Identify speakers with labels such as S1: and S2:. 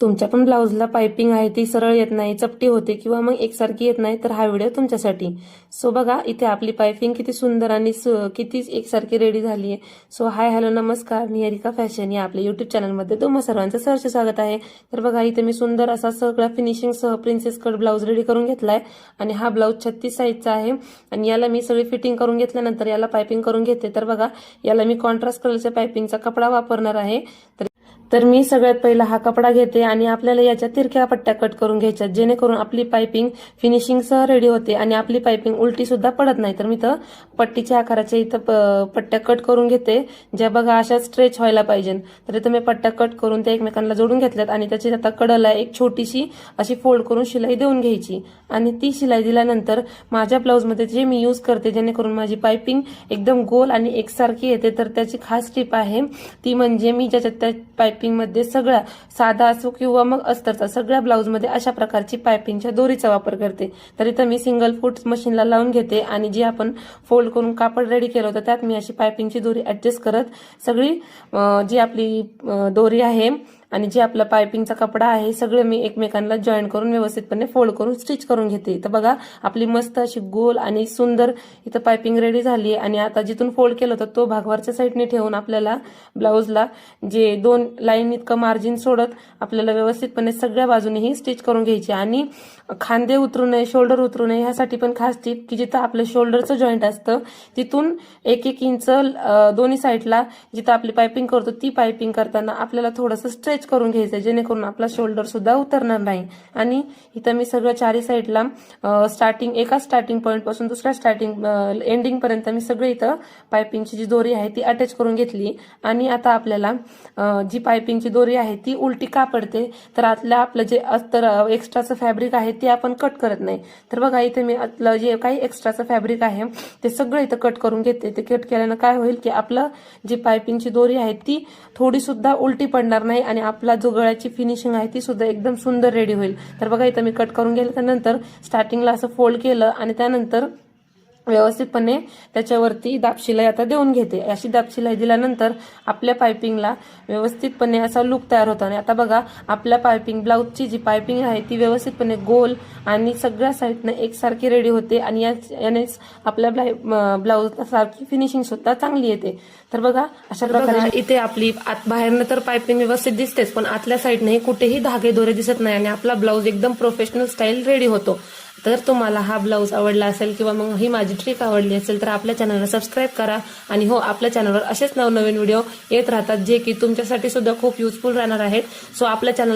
S1: तुमच्या पण ब्लाऊजला पाइपिंग आहे ती सरळ येत नाही, चपटी होते किंवा मग एकसारखी येत नाही, तर हा व्हिडिओ तुमच्यासाठी। सो बघा इथे आपली पाइपिंग किती सुंदर आणि किती एकसारखी रेडी झाली आहे। सो हाय हॅलो नमस्कार, निहारिका फॅशन या आपल्या युट्यूब चॅनलमध्ये तुम्हा सर्वांचं सहर्ष स्वागत आहे। तर बघा इथे मी सुंदर असा सगळा फिनिशिंग सह प्रिन्सेस कट ब्लाऊज रेडी करून घेतलाय आणि हा ब्लाऊज 36 साईजचा आहे आणि याला मी सगळी फिटिंग करून घेतल्यानंतर याला पाइपिंग करून घेते। तर बघा याला मी कॉन्ट्रास्ट कलरच्या पाइपिंगचा कपडा वापरणार आहे। तर मी सगळ्यात पहिला हा कपडा घेते आणि आपल्याला याच्या तिरक्या पट्ट्या कट करून घ्यायच्या, जेणेकरून आपली पाइपिंग फिनिशिंग सह रेडी होते आणि आपली पाइपिंग उलटी सुद्धा पडत नाही। तर मी तर पट्टीच्या आकाराच्या इथं पट्ट्या कट करून घेते, ज्या बघा अशा स्ट्रेच व्हायला पाहिजे। तर इथं मी पट्ट्या कट करून त्या एकमेकांना जोडून घेतल्यात आणि त्याची आता कडला एक छोटीशी अशी फोल्ड करून शिलाई देऊन घ्यायची आणि ती शिलाई दिल्यानंतर माझ्या ब्लाऊजमध्ये जे मी यूज करते जेणेकरून माझी पाइपिंग एकदम गोल आणि एकसारखी येते, तर त्याची खास टिप आहे ती म्हणजे मी ज्याच्यात त्या पाइपिंग मध्ये सगळ्या साधा असो किंवा मग अस्तरचा सगळ्या ब्लाऊज मध्ये अशा प्रकारची पाइपिंगच्या दोरीचा वापर करते। तर इथं मी सिंगल फूट मशीनला लावून घेते आणि जी आपण फोल्ड करून कापड रेडी केलं होतं त्यात मी अशी पाइपिंगची दोरी ऍडजस्ट करत सगळी जी आपली दोरी आहे आणि जे आपला पाइपिंगचा कपडा आहे सगळे मी एकमेकांना जॉईन करून व्यवस्थितपणे फोल्ड करून स्टिच करून घेते। तर बघा आपली मस्त अशी गोल आणि सुंदर इथं पाइपिंग रेडी झाली आहे आणि आता जिथून फोल्ड केलं होतं तो भाग वरच्या साईडने ठेवून आपल्याला ब्लाऊजला जे 2 लाईन इतकं मार्जिन सोडत आपल्याला व्यवस्थितपणे सगळ्या बाजूनेही स्टिच करून घ्यायची आणि खांदे उतरू नये, शोल्डर उतरू नये ह्यासाठी पण खास टिप की जिथं आपलं शोल्डरचं जॉईंट असतं तिथून 1-1 इंच दोन्ही साईडला जिथं आपली पाइपिंग करतो ती पाइपिंग करताना आपल्याला थोडंसं स्ट्रेच करून घ्यायचंय, जेणेकरून आपला शोल्डर सुद्धा उतरणार नाही। आणि इथं मी सगळं चारी साईडला एका स्टार्टिंग पॉइंट पासून दुसऱ्या स्टार्टिंग एंडिंग पर्यंत मी सगळे इथं पाइपिंगची जी दोरी आहे ती अटॅच करून घेतली आणि आता आपल्याला जी पाइपिंगची दोरी आहे ती उलटी का पडते, तर आतल्या आपलं जे अस्तर एक्स्ट्राचं फॅब्रिक आहे ते आपण कट करत नाही। तर बघा इथे मी आतलं जे काही एक्स्ट्राचं फॅब्रिक आहे ते सगळं इथं कट करून घेते। ते कट केल्यानं काय होईल की आपलं जी पाइपिंगची दोरी आहे ती थोडी सुद्धा उलटी पडणार नाही आणि आपला जो गळ्याची फिनिशिंग आहे ती सुद्धा एकदम सुंदर रेडी होईल। तर बघा इथं मी कट करून गेल्यानंतर स्टार्टिंगला असं फोल्ड केलं आणि त्यानंतर व्यवस्थितपणे त्याच्यावरती दाबशिलाई आता देऊन घेते। अशी दाबशिलाई दिल्यानंतर आपल्या पाइपिंगला व्यवस्थितपणे असा लुक तयार होतो आणि आता बघा आपल्या पाइपिंग ब्लाऊजची जी पाइपिंग आहे ती व्यवस्थितपणे गोल आणि सगळ्या साईडने एकसारखी रेडी होते आणि यानेच आपल्या ब्लाऊजला सारखी फिनिशिंग सुद्धा चांगली येते। तर बघा अशा प्रकारे इथे आपली बाहेरनं तर पाइपिंग व्यवस्थित दिसतेच, पण आतल्या साईडने कुठेही धागे दोरे दिसत नाही आणि आपला ब्लाऊज एकदम प्रोफेशनल स्टाईल रेडी होतो। तर तुम्हाला हा ब्लाऊज आवडला असेल किंवा मग ही माझी ट्रिक आवडली असेल तर आपल्या चॅनलला सबस्क्राईब करा आणि हो आपल्या चॅनलवर असेच नवनवीन व्हिडिओ येत राहतात जे की तुमच्यासाठी सुद्धा खूप युजफुल राहणार आहेत। सो आपल्या चॅनलला